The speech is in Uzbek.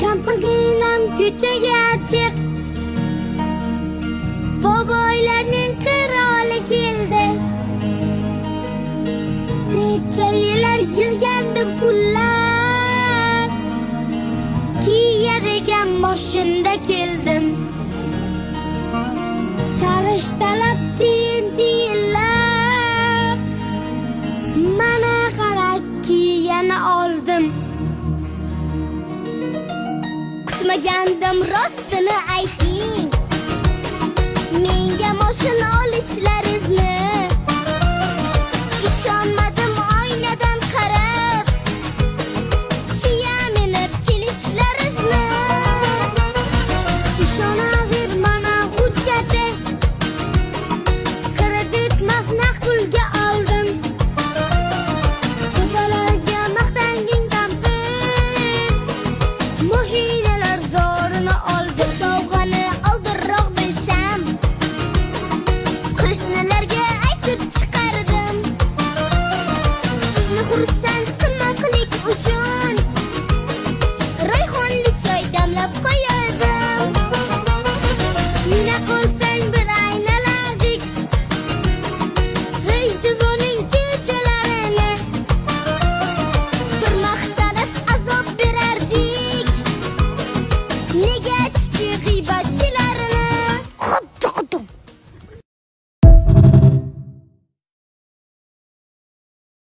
Kampirginam ko'chaga chiq, boboylarning qiroli keldi. Necha yillar yig'gandi pullar, kiyadigan moshinda keldim. Sarishtalab tiyinlar, mana qara kiyani oldim. Kutmagandim rostini ayting, menga mashina olishlaringizni. Ishonmadim oynadan qarab, tuya minib kelishlaringizni. Ishonaver mana hujjati, kredit mablag' pulga oldim. Xudolarga maqtangin kampir, mashinalar zorini oldim. Sovg'ani oldinroq bilsam, qo'shnilarga aytib chiqardim. Sizni xursand qilmoqlik uchun rayhonli choy damlab qo'yardim. Mina qolsang bir aynalardik, g'ishtivoning kechalarini bir maqtalib azob berardik. Nega